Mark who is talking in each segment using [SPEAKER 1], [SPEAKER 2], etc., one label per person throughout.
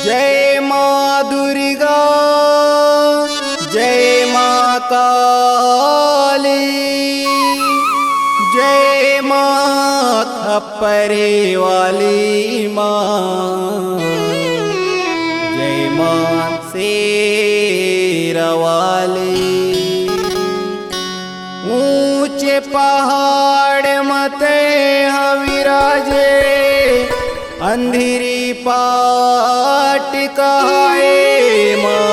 [SPEAKER 1] जय माँ दुर्गा, जय माँ काली, जय माँ खप्परे वाली माँ, जय माँ शेरा वाली। ऊंचे पहाड़ मते विराजे, अंधेरी पाट कहाए माँ।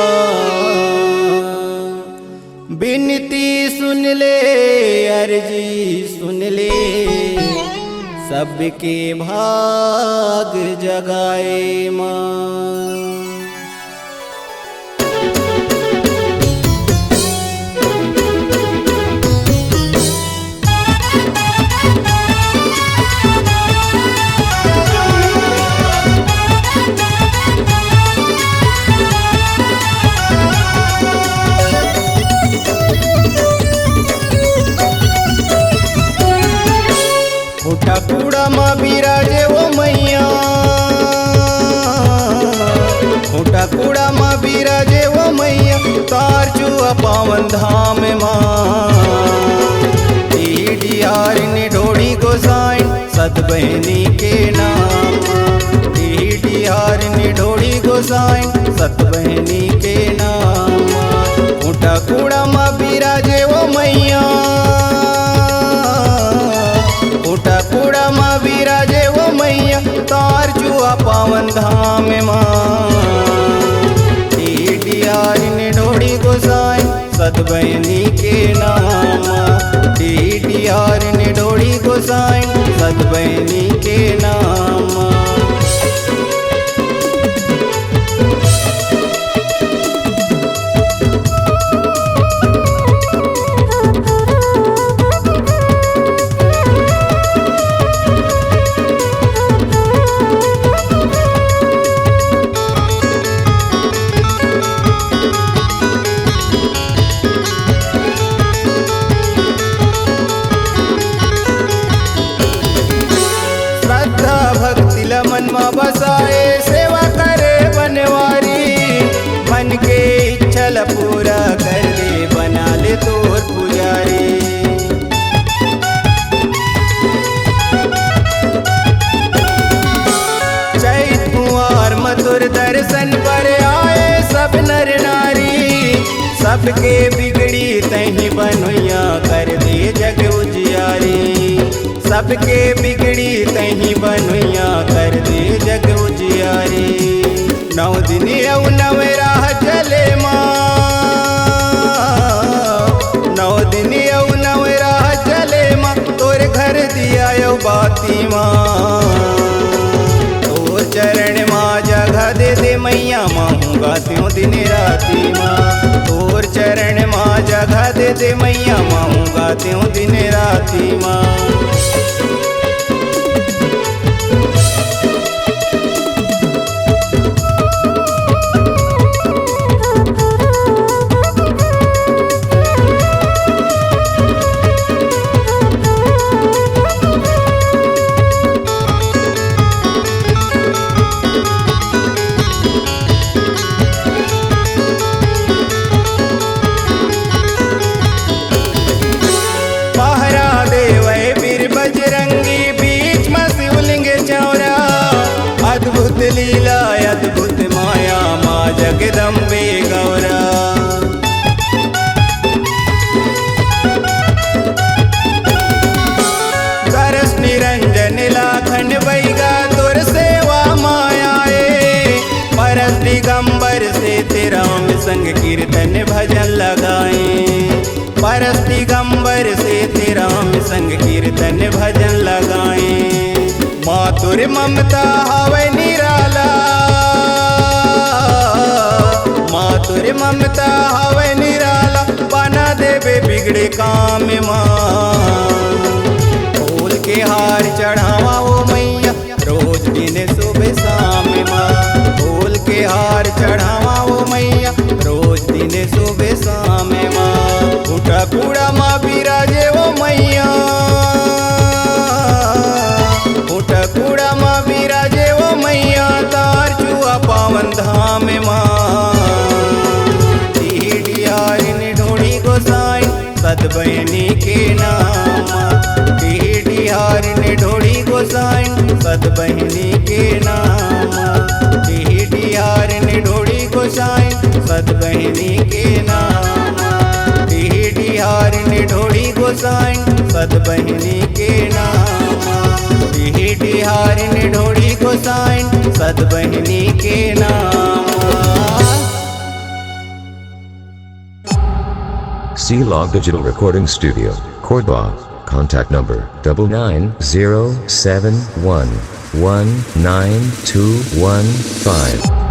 [SPEAKER 1] बिनती सुन ले, अर्जी सुन ले, सबके भाग जगाए माँ। उठा कूड़ा माँ बिराजे वो मैया, उठा कूड़ा माँ बिराजे वो मैया, तार जुआ पावन धाम माँ। डीडीआर ने ढोड़ी गोसाई सत बहनी के नाम, डीडीआर ने ढोड़ी गोसाई सत बहनी के नाम। उठा कूड़ा माँ बिराजे वो मैया, उठा कूड़ा माँ बिराजे वो मैया, तार जुआ पावन धाम माँ। डीडीआर ने ढोड़ी गोसाई सत बहनी के नाम, डीडीआर ने ढोड़ी गोसाई सत बहनी के नाम। मन माँ बसाए सेवा करे बनवारी, मन के इच्छल पूरा कर दे बना ले तोर पुजारी। चैत कुंवार मधुर दर्शन पर आए सब नर नारी, सबके बिगड़ी तहीं बनैया कर दे जग उजियारी, सबके बिगड़ी तहीं बनैया कर दे जग उजियारी। 9 दिन औ 9 राह चले माँ, 9 दिन औ 9 राह चले माँ, तोर घर दिया यो बाती माँ। तोर चरण माँ जगह दे दे मैया, माँ हूँ गात्यों दिन राती माँ। तोर चरण माँ जगह दे दे मैया, माँ हूँ गात्यों दिन राती माँ। अद्भुत लीला अद्भुत माया माँ जगदम्बे गौरा। सरस निरंजन लाखन बैगा तोर सेवा मायाए, परस दिगंबर से तेरा संग कीर्तन भजन लगाए, परस दिगंबर से तेरा संग कीर्तन भजन लगाए। माँ तुर ममता हवे निराला, माँ तुर ममता हवे निराला, बना देवे बिगड़े काम माँ। फूल के हार चढ़ावा वो मैया रोज दिन सुबह शाम माँ, फूल के हार चढ़ावा वो मैया रोज दिन सुबह शाम माँ। उठा कूड़ा माँ बिराजे वो मैया, उठा कूड़ा माँ बिराजे वो मैया, तार जुआ पावन धाम। गोसाई सत बहनी के नाम डिहार ने ढोड़ी गोसाई सत बहनी के नाम डिहार ने ढोड़ी गोसाई सत बहनी के नाम डिहार ने ढोड़ी गोसाई सत बहनी के नाम डिहार ने ढोड़ी गोसाई सत बहनी के नाम।
[SPEAKER 2] C-Log Digital Recording Studio, Cordoba. Contact number 9907119215.